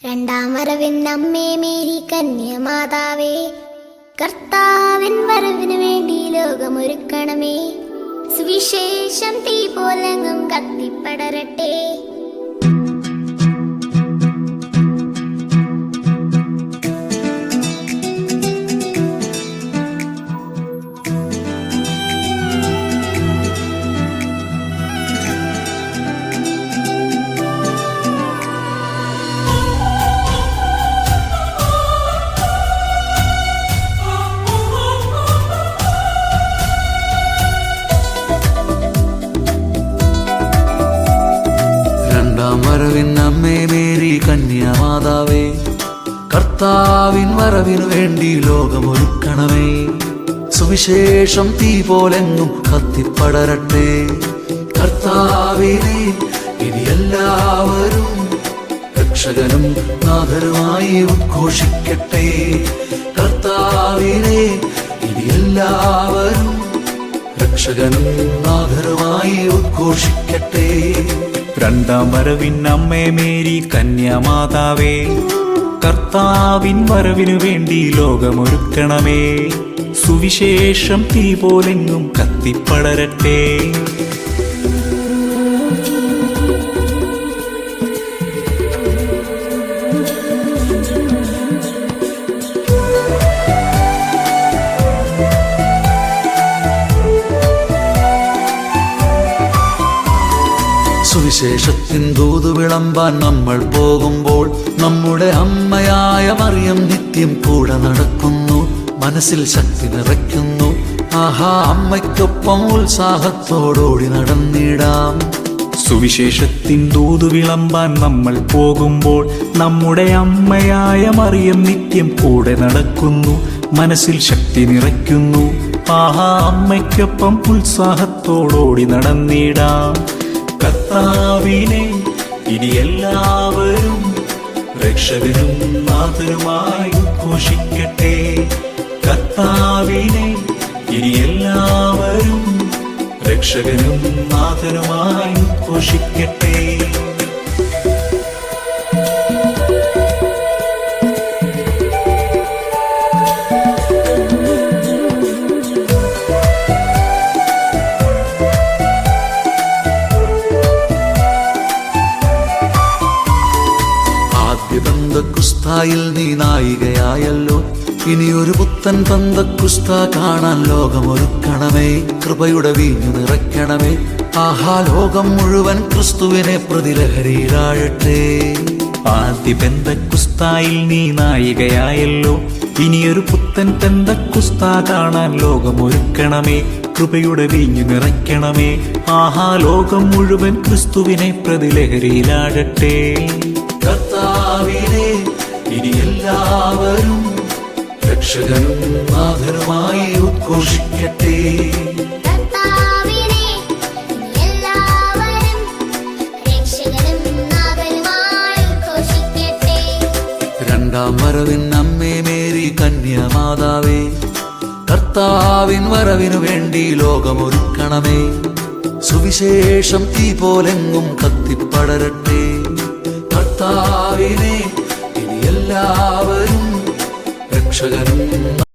രണ്ടാം വരവിനമ്മേ മേരി കന്യമാതാവേ, കർത്താവിൻ വരവിനു വേണ്ടി ലോകമൊരുക്കണമേ. സുവിശേഷം തീ പോലെങ്ങും കത്തിപ്പടരട്ടെ. വരവിനമ്മേ മേരി കന്യമാതാവേ, കർത്താവിൻ വരവിനു വേണ്ടി ലോകമൊരുക്കണമേ. സുവിശേഷം തീ പോലെങ്ങും കത്തിപ്പടരട്ടെ. കർത്താവിനെ ഇനി എല്ലാവരും രക്ഷകനും നാഥനുമായി ഉദ്ഘോഷിക്കട്ടെ. കർത്താവിനെ ഇനി എല്ലാവരും രക്ഷകനും നാഥനുമായി ഉദ്ഘോഷിക്കട്ടെ. രണ്ടാം വരവിനമ്മേ മേരി കന്യമാതാവേ, കർത്താവിൻ വരവിനു വേണ്ടി ലോകമൊരുക്കണമേ. സുവിശേഷം തീ പോലെങ്ങും കത്തിപ്പടരട്ടെ. സുവിശേഷത്തിൻ ദൂത് വിളമ്പാൻ നമ്മൾ പോകുമ്പോൾ നമ്മുടെ അമ്മയായ മറിയം നിത്യം കൂടെ നടക്കുന്നു, മനസ്സിൽ ശക്തി നിറയ്ക്കുന്നു. ആഹാ, അമ്മയ്ക്കൊപ്പം ഉത്സാഹത്തോടോടി നടന്നിടാം. സുവിശേഷത്തിൻ ദൂത് വിളമ്പാൻ നമ്മൾ പോകുമ്പോൾ നമ്മുടെ അമ്മയായ മറിയം നിത്യം കൂടെ നടക്കുന്നു, മനസ്സിൽ ശക്തി നിറയ്ക്കുന്നു. ആഹാ, അമ്മയ്ക്കൊപ്പം ഉത്സാഹത്തോടോടി നടന്നിടാം. കർത്താവിനെ ഇനി എല്ലാവരും രക്ഷകനും നാഥനുമായി ഉദ്ഘോഷിക്കട്ടെ. കർത്താവിനെ ഇനി എല്ലാവരും രക്ഷകനും നാഥനുമായി ഉദ്ഘോഷിക്കട്ടെ. പെന്തക്കുസ്തായിൽ നീ നായികയായല്ലോ, ഇനിയൊരു പുത്തൻ പെന്തക്കുസ്ത കാണാൻ ലോകമൊരുക്കണമേ. കൃപയുടെ വീഞ്ഞു നിറയ്ക്കണമേ. ആഹാ, ലോകം മുഴുവൻ ക്രിസ്തുവിനെ പ്രതിലഹരിയിലാഴട്ടെ. ആദ്യ പെന്തക്കുസ്തായിൽ നീ നായികയായല്ലോ, ഇനിയൊരു പുത്തൻ പെന്തക്കുസ്ത കാണാൻ ലോകമൊരുക്കണമേ. കൃപയുടെ വീഞ്ഞു നിറയ്ക്കണമേ. ആഹാ, ലോകം മുഴുവൻ ക്രിസ്തുവിനെ പ്രതിലഹരിയിലാഴട്ടെ. കർത്താവിനെ ഇനി എല്ലാവരും രക്ഷകനും നാഥനുമായി ഉദ്ഘോഷിക്കട്ടെ. രണ്ടാം വരവിനമ്മേ മേരി കന്യമാതാവേ, കർത്താവിൻ വരവിനു വേണ്ടി ലോകമൊരുക്കണമേ. സുവിശേഷം തീ പോലെങ്ങും കത്തിപ്പടരട്ടെ. കർത്താവിനെ ഇനി എല്ലാവരും രക്ഷകനും